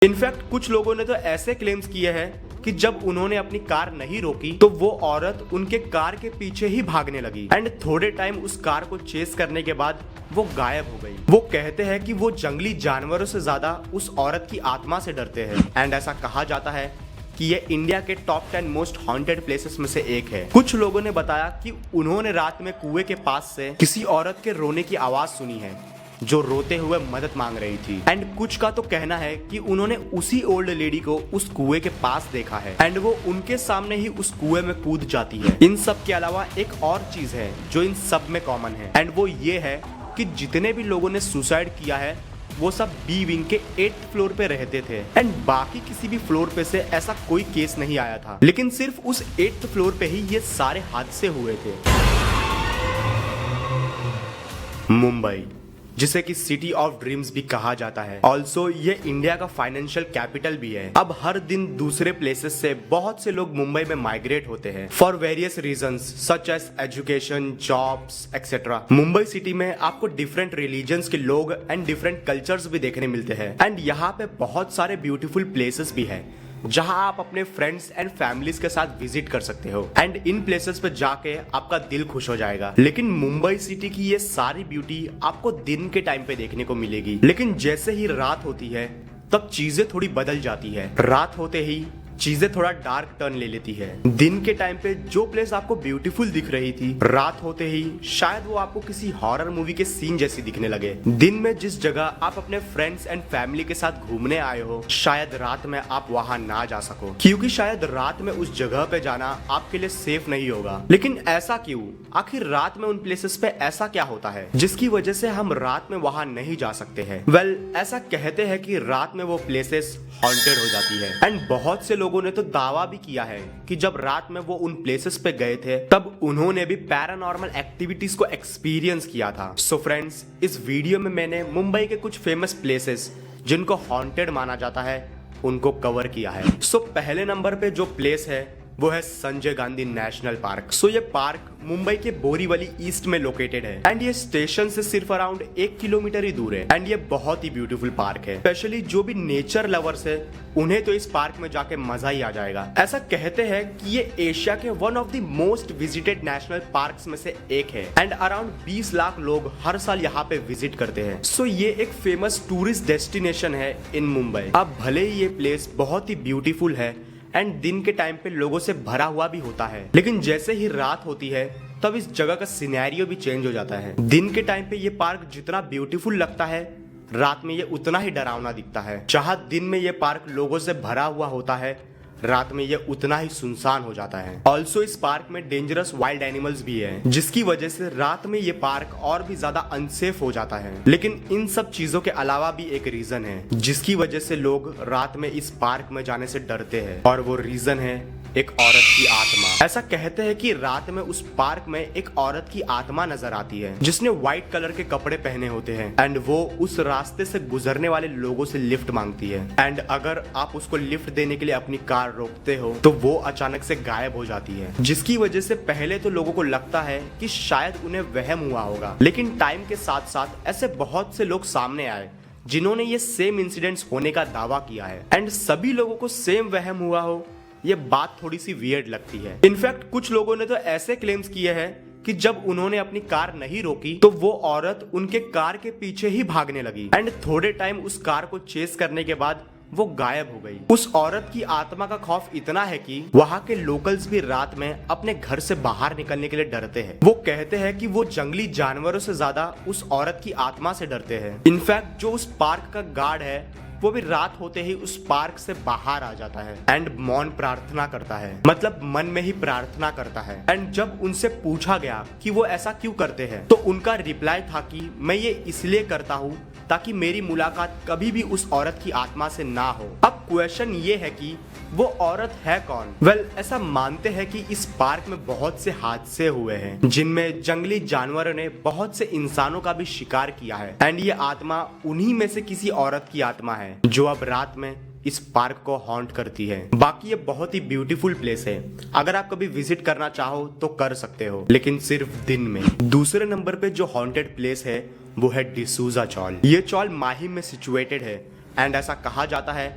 In fact कुछ लोगों ने तो ऐसे क्लेम्स किए हैं कि जब उन्होंने अपनी कार नहीं रोकी तो वो औरत उनके कार के पीछे ही भागने लगी एंड थोड़े टाइम उस कार को चेस करने के बाद वो गायब हो गई। वो कहते हैं कि वो जंगली जानवरों से ज्यादा उस औरत की आत्मा से डरते हैं एंड ऐसा कहा जाता है कि ये इंडिया के टॉप 10 मोस्ट हॉन्टेड प्लेसेस में से एक है। कुछ लोगों ने बताया कि उन्होंने रात में कुएं के पास से किसी औरत के रोने की आवाज सुनी है जो रोते हुए मदद मांग रही थी एंड कुछ का तो कहना है कि उन्होंने उसी ओल्ड लेडी को उस कुएं के पास देखा है एंड वो उनके सामने ही उस कुएं में कूद जाती है। इन सब के अलावा एक और चीज है जो इन सब में कॉमन है एंड वो ये है कि जितने भी लोगों ने सुसाइड किया है वो सब बी विंग के 8th फ्लोर पे रहते थे एंड बाकी किसी भी फ्लोर पे से ऐसा कोई केस नहीं आया था, लेकिन सिर्फ उस 8th फ्लोर पे ही ये सारे हादसे हुए थे। मुंबई, जिसे कि सिटी ऑफ ड्रीम्स भी कहा जाता है, ऑल्सो ये इंडिया का फाइनेंशियल कैपिटल भी है। अब हर दिन दूसरे प्लेसेस से बहुत से लोग मुंबई में माइग्रेट होते हैं for various reasons such as education, jobs etcetera. Mumbai city में आपको डिफरेंट रिलीजन्स के लोग एंड डिफरेंट कल्चर्स भी देखने मिलते हैं एंड यहाँ पे बहुत सारे ब्यूटीफुल प्लेसेस भी है जहां आप अपने फ्रेंड्स एंड फैमिलीज के साथ विजिट कर सकते हो एंड इन प्लेसेस पे जाके आपका दिल खुश हो जाएगा। लेकिन मुंबई सिटी की ये सारी ब्यूटी आपको दिन के टाइम पे देखने को मिलेगी, लेकिन जैसे ही रात होती है तब चीजें थोड़ी बदल जाती है। रात होते ही चीजें थोड़ा डार्क टर्न ले लेती है। दिन के टाइम पे जो प्लेस आपको ब्यूटीफुल दिख रही थी, रात होते ही शायद वो आपको किसी हॉरर मूवी के सीन जैसी दिखने लगे। दिन में जिस जगह आप अपने फ्रेंड्स एंड फैमिली के साथ घूमने आए हो, शायद रात में आप वहां ना जा सको क्योंकि शायद रात में उस जगह पे जाना आपके लिए सेफ नहीं होगा। लेकिन ऐसा क्यों? आखिर रात में उन प्लेसेस पे ऐसा क्या होता है जिसकी वजह से हम रात में वहां नहीं जा सकते हैं? वेल, ऐसा कहते हैं कि रात में वो प्लेसेस हॉन्टेड हो जाती है एंड बहुत से लोगों ने तो दावा भी किया है कि जब रात में वो उन प्लेसेस पे गए थे तब उन्होंने भी पैरानॉर्मल एक्टिविटीज को एक्सपीरियंस किया था। सो फ्रेंड्स, इस वीडियो में मैंने मुंबई के कुछ फेमस प्लेसेस जिनको हॉन्टेड माना जाता है उनको कवर किया है। सो पहले नंबर पे जो प्लेस है वो है संजय गांधी नेशनल पार्क। सो ये पार्क मुंबई के बोरीवली ईस्ट में लोकेटेड है एंड ये स्टेशन से सिर्फ अराउंड 1 किलोमीटर ही दूर है एंड ये बहुत ही ब्यूटीफुल पार्क है। स्पेशली जो भी नेचर लवर्स है उन्हें तो इस पार्क में जाके मजा ही आ जाएगा। ऐसा कहते हैं कि ये एशिया के one of the most visited national parks में से एक है एंड अराउंड 20 लाख लोग हर साल यहाँ पे विजिट करते हैं। सो ये एक फेमस टूरिस्ट डेस्टिनेशन है इन मुंबई। अब भले ही ये प्लेस बहुत ही ब्यूटीफुल है एंड दिन के टाइम पे लोगों से भरा हुआ भी होता है, लेकिन जैसे ही रात होती है तब इस जगह का सिनेरियो भी चेंज हो जाता है। दिन के टाइम पे ये पार्क जितना ब्यूटीफुल लगता है, रात में ये उतना ही डरावना दिखता है। जहां दिन में ये पार्क लोगों से भरा हुआ होता है, रात में ये उतना ही सुनसान हो जाता है। ऑल्सो इस पार्क में डेंजरस वाइल्ड एनिमल्स भी है जिसकी वजह से रात में ये पार्क और भी ज्यादा अनसेफ हो जाता है। लेकिन इन सब चीजों के अलावा भी एक रीजन है जिसकी वजह से लोग रात में इस पार्क में जाने से डरते हैं और वो रीजन है एक औरत की आत्मा। ऐसा कहते हैं कि रात में उस पार्क में एक औरत की आत्मा नजर आती है जिसने व्हाइट कलर के कपड़े पहने होते हैं एंड वो उस रास्ते से गुजरने वाले लोगों से लिफ्ट मांगती है एंड अगर आप उसको लिफ्ट देने के लिए अपनी कार रोकते हो तो वो अचानक से गायब हो जाती है, जिसकी वजह से पहले तो लोगों को लगता है कि शायद उन्हें वहम हुआ होगा, लेकिन टाइम के साथ साथ ऐसे बहुत से लोग सामने आए जिन्होंने ये सेम इंसिडेंट्स होने का दावा किया है एंड सभी लोगों को सेम वहम हुआ हो, ये बात थोड़ी सी वियर्ड लगती है। इनफैक्ट कुछ लोगों ने तो ऐसे क्लेम्स किए हैं कि जब उन्होंने अपनी कार नहीं रोकी तो वो औरत उनके कार के पीछे ही भागने लगी एंड थोड़े टाइम उस कार को चेस करने के बाद वो गायब हो गई। उस औरत की आत्मा का खौफ इतना है कि वहाँ के लोकल्स भी रात में अपने घर से बाहर निकलने के लिए डरते हैं। वो कहते हैं कि वो जंगली जानवरों से ज्यादा उस औरत की आत्मा से डरते हैं। इनफैक्ट जो उस पार्क का गार्ड है वो भी रात होते ही उस पार्क से बाहर आ जाता है एंड मौन प्रार्थना करता है, मतलब मन में ही प्रार्थना करता है। एंड जब उनसे पूछा गया कि वो ऐसा क्यों करते हैं तो उनका रिप्लाई था कि मैं ये इसलिए करता हूँ ताकि मेरी मुलाकात कभी भी उस औरत की आत्मा से ना हो। अब क्वेश्चन ये है कि वो औरत है कौन? वेल, ऐसा मानते हैं कि इस पार्क में बहुत से हादसे हुए हैं जिनमें जंगली जानवरों ने बहुत से इंसानों का भी शिकार किया है एंड ये आत्मा उन्हीं में से किसी औरत की आत्मा है जो अब रात में इस पार्क को हॉन्ट करती है। बाकी ये बहुत ही ब्यूटीफुल प्लेस है, अगर आप कभी विजिट करना चाहो तो कर सकते हो, लेकिन सिर्फ दिन में। दूसरे नंबर पे जो हॉन्टेड प्लेस है वो है डिसूजा चौल। ये चौल माहिम में सिचुएटेड है एंड ऐसा कहा जाता है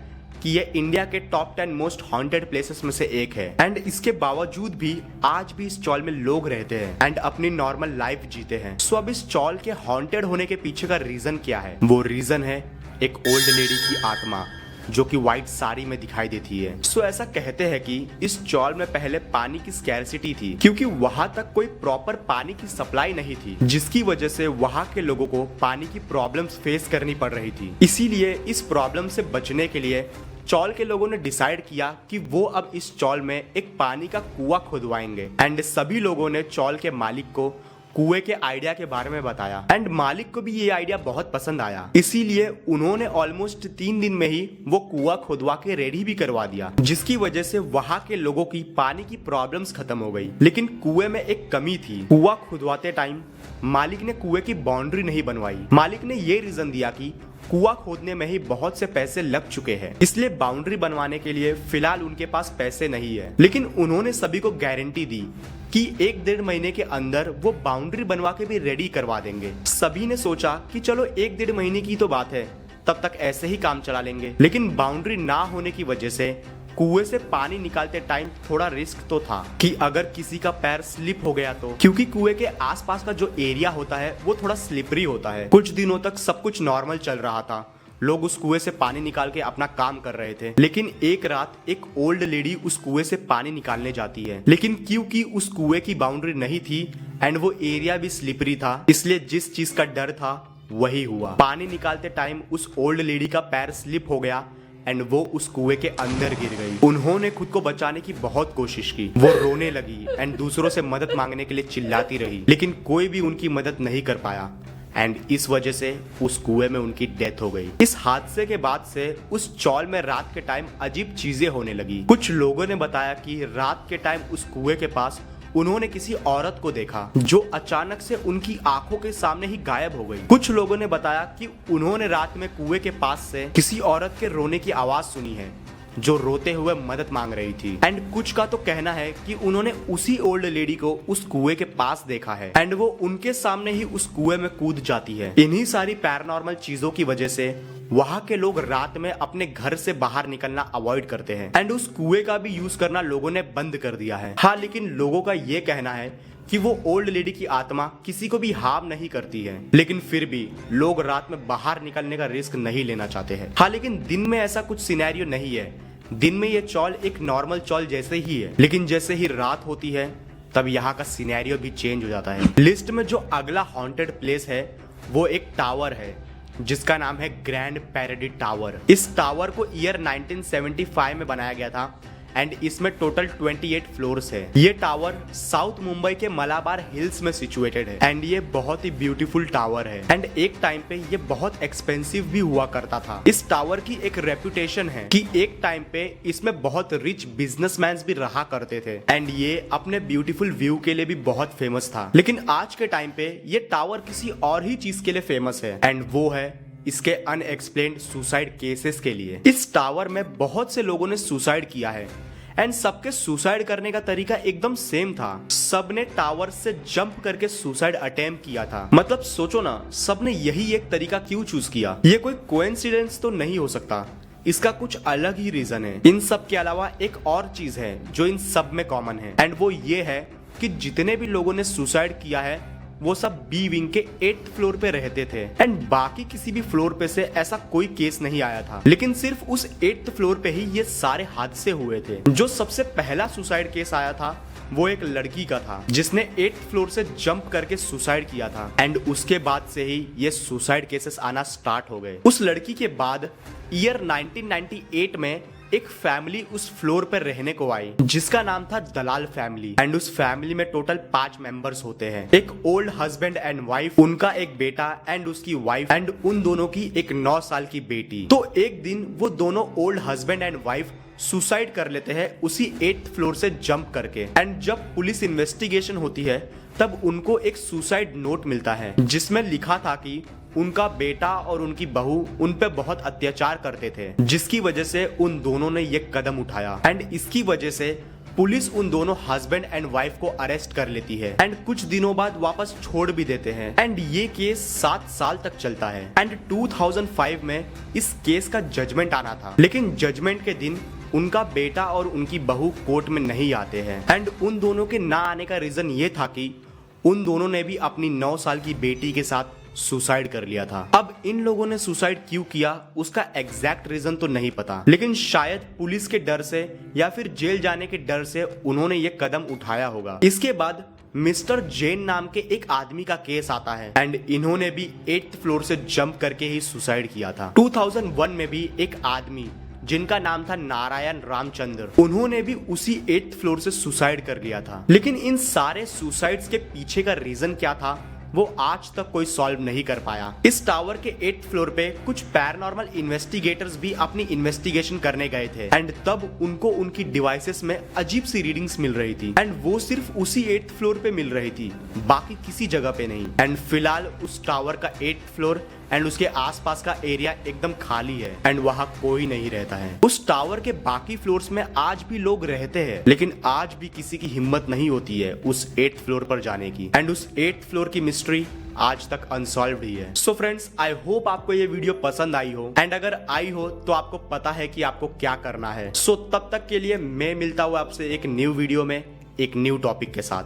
कि ये इंडिया के टॉप 10 मोस्ट हॉन्टेड प्लेसेस में से एक है एंड इसके बावजूद भी आज भी इस चौल में लोग रहते हैं एंड अपनी नॉर्मल लाइफ जीते हैं। सो अब इस चौल के हॉन्टेड होने के पीछे का रीजन क्या है? वो रीजन है एक ओल्ड लेडी की आत्मा जो कि व्हाइट साड़ी में दिखाई देती है। सो ऐसा कहते हैं कि इस चौल में पहले पानी की स्कैरसिटी थी क्योंकि वहां तक कोई प्रॉपर पानी की सप्लाई नहीं थी, जिसकी वजह से वहां के लोगों को पानी की प्रॉब्लम्स फेस करनी पड़ रही थी। इसीलिए इस प्रॉब्लम से बचने के लिए चौल के लोगों ने डिसाइड किया कि वो अब इस चौल में एक पानी का कुआं खुदवाएंगे एंड सभी लोगों ने चौल के मालिक को कुएं के आइडिया के बारे में बताया एंड मालिक को भी ये आइडिया बहुत पसंद आया। इसीलिए उन्होंने ऑलमोस्ट 3 दिन में ही वो कुआं खुदवा के रेडी भी करवा दिया, जिसकी वजह से वहां के लोगों की पानी की प्रॉब्लम्स खत्म हो गई। लेकिन कुएं में एक कमी थी। कुआं खुदवाते टाइम मालिक ने कुएं की बाउंड्री नहीं बनवाई। मालिक ने ये रीजन दिया कि कुआं खोदने में ही बहुत से पैसे लग चुके हैं, इसलिए बाउंड्री बनवाने के लिए फिलहाल उनके पास पैसे नहीं है। लेकिन उन्होंने सभी को गारंटी दी कि 1-1.5 महीने के अंदर वो बाउंड्री बनवा के भी रेडी करवा देंगे। सभी ने सोचा कि चलो 1-1.5 महीने की तो बात है, तब तक ऐसे ही काम चला लेंगे। लेकिन बाउंड्री ना होने की वजह से कुएं से पानी निकालते टाइम थोड़ा रिस्क तो था कि अगर किसी का पैर स्लिप हो गया तो, क्योंकि कुएं के आसपास का जो एरिया होता है वो थोड़ा स्लिपरी होता है। कुछ दिनों तक सब कुछ नॉर्मल चल रहा था, लोग उस कुएं से पानी निकाल के अपना काम कर रहे थे। लेकिन एक रात एक ओल्ड लेडी उस कुएं से पानी निकालने जाती है, लेकिन क्योंकि उस कुएं की बाउंड्री नहीं थी एंड वो एरिया भी स्लिपरी था, इसलिए जिस चीज का डर था वही हुआ। पानी निकालते टाइम उस ओल्ड लेडी का पैर स्लिप हो गया एंड वो उस कुएं के अंदर गिर गई। उन्होंने खुद को बचाने की बहुत कोशिश की, वो रोने लगी एंड दूसरों से मदद मांगने के लिए चिल्लाती रही, लेकिन कोई भी उनकी मदद नहीं कर पाया एंड इस वजह से उस कुएं में उनकी डेथ हो गई। इस हादसे के बाद से उस चौल में रात के टाइम अजीब चीजें होने लगी। कुछ लोगों ने बताया कि रात के टाइम उस कुएं के पास उन्होंने किसी औरत को देखा जो अचानक से उनकी आंखों के सामने ही गायब हो गई। कुछ लोगों ने बताया कि उन्होंने रात में कुएं के पास से किसी औरत के रोने की आवाज सुनी है जो रोते हुए मदद मांग रही थी एंड कुछ का तो कहना है कि उन्होंने उसी ओल्ड लेडी को उस कुएं के पास देखा है एंड वो उनके सामने ही उस कुएं में कूद जाती है। इन्हीं सारी पैरानॉर्मल चीजों की वजह से वहां के लोग रात में अपने घर से बाहर निकलना अवॉइड करते हैं एंड उस कुएं का भी यूज करना लोगों ने बंद कर दिया है। हाँ, लेकिन लोगों का ये कहना है कि वो ओल्ड लेडी की आत्मा किसी को भी हार्म नहीं करती है, लेकिन फिर भी लोग रात में बाहर निकलने का रिस्क नहीं लेना चाहते हैं। हाँ, लेकिन दिन में ऐसा कुछ सिनेरियो नहीं है। दिन में ये चौल एक नॉर्मल चौल जैसे ही है, लेकिन जैसे ही रात होती है तब यहाँ का सिनेरियो भी चेंज हो जाता है। लिस्ट में जो अगला हॉन्टेड प्लेस है वो एक टावर है जिसका नाम है ग्रैंड पैराडी टावर। इस टावर को ईयर 1975 में बनाया गया था एंड इसमें टोटल 28 फ्लोर्स है। ये टावर साउथ मुंबई के मलाबार हिल्स में सिचुएटेड है एंड ये बहुत ही ब्यूटीफुल टावर है एंड एक टाइम पे ये बहुत एक्सपेंसिव भी हुआ करता था। इस टावर की एक रेपुटेशन है कि एक टाइम पे इसमें बहुत रिच बिजनेसमैन भी रहा करते थे एंड ये अपने ब्यूटीफुल व्यू के लिए भी बहुत फेमस था। लेकिन आज के टाइम पे ये टावर किसी और ही चीज के लिए फेमस है एंड वो है इसके अनएक्सप्लेन्ड सुसाइड केसेस के लिए। इस टावर में बहुत से लोगों ने सुसाइड किया है एंड सबके सुसाइड करने का तरीका एकदम सेम था। सबने टावर से जंप करके सुसाइड अटेम्प्ट किया था। मतलब सोचो ना, सबने यही एक तरीका क्यों चूज किया? ये कोई कोइंसिडेंस तो नहीं हो सकता, इसका कुछ अलग ही रीजन है। इन सब के अलावा एक और चीज है जो इन सब में कॉमन है एंड वो ये है कि जितने भी लोगों ने सुसाइड किया है वो सब बी विंग के 8th फ्लोर पे रहते थे एंड बाकी किसी भी फ्लोर पे से ऐसा कोई केस नहीं आया था। लेकिन सिर्फ उस 8th फ्लोर पे ही ये सारे हादसे हुए थे। जो सबसे पहला सुसाइड केस आया था वो एक लड़की का था जिसने 8th फ्लोर से जंप करके सुसाइड किया था एंड उसके बाद से ही ये सुसाइड केसेस आना स्टार्ट हो गए। उस लड़की के बाद ईयर 1998 में एक फैमिली उस फ्लोर पर रहने को आई जिसका नाम था दलाल फैमिली एंड उस फैमिली में टोटल 5 मेंबर्स होते हैं। एक ओल्ड हस्बैंड एंड वाइफ, उनका एक बेटा एंड उसकी वाइफ एंड उन दोनों की एक 9 साल की बेटी। तो एक दिन वो दोनों old husband and wife suicide कर लेते हैं उसी 8th फ्लोर से जंप करके एंड जब पुलिस इन्वेस्टिगेशन होती है तब उनको एक सुसाइड नोट मिलता है जिसमें लिखा था कि उनका बेटा और उनकी बहू उन पे बहुत अत्याचार करते थे, जिसकी वजह से उन दोनों ने ये कदम उठाया एंड इसकी वजह से पुलिस उन दोनों हस्बैंड एंड वाइफ को अरेस्ट कर लेती है एंड कुछ दिनों बाद वापस छोड़ भी देते हैं एंड ये केस 7 साल तक चलता है एंड 2005 में इस केस का जजमेंट आना था, लेकिन जजमेंट के दिन उनका बेटा और उनकी बहू कोर्ट में नहीं आते हैं एंड उन दोनों के ना आने का रीजन ये था कि उन दोनों ने भी अपनी 9 साल की बेटी के साथ सुसाइड कर लिया था। अब इन लोगों ने सुसाइड क्यों किया उसका एग्जैक्ट रीजन तो नहीं पता, लेकिन शायद पुलिस के डर से या फिर जेल जाने के डर से उन्होंने ये कदम उठाया होगा। इसके बाद मिस्टर जैन नाम के एक आदमी का केस आता है एंड इन्होंने भी 8th फ्लोर से जंप करके ही सुसाइड किया था। 2001 में भी एक आदमी जिनका नाम था नारायण रामचंद्र, उन्होंने भी उसी 8th फ्लोर से सुसाइड कर लिया था। लेकिन इन सारे सुसाइड्स के पीछे का रीजन क्या था वो आज तक कोई सॉल्व नहीं कर पाया। इस टावर के 8th फ्लोर पे कुछ पैरानॉर्मल इन्वेस्टिगेटर्स भी अपनी इन्वेस्टिगेशन करने गए थे एंड तब उनको उनकी डिवाइसेस में अजीब सी रीडिंग्स मिल रही थी एंड वो सिर्फ उसी 8th फ्लोर पे मिल रही थी, बाकी किसी जगह पे नहीं। एंड फिलहाल उस टावर का 8th फ्लोर एंड उसके आसपास का एरिया एकदम खाली है एंड वहाँ कोई नहीं रहता है। उस टावर के बाकी फ्लोर्स में आज भी लोग रहते हैं, लेकिन आज भी किसी की हिम्मत नहीं होती है उस 8th फ्लोर पर जाने की एंड उस 8th फ्लोर की मिस्ट्री आज तक अनसॉल्व्ड ही है। सो फ्रेंड्स, आई होप आपको ये वीडियो पसंद आई हो एंड अगर आई हो तो आपको पता है कि आपको क्या करना है। सो तब तक के लिए मैं मिलता हूँ आपसे एक न्यू वीडियो में एक न्यू टॉपिक के साथ।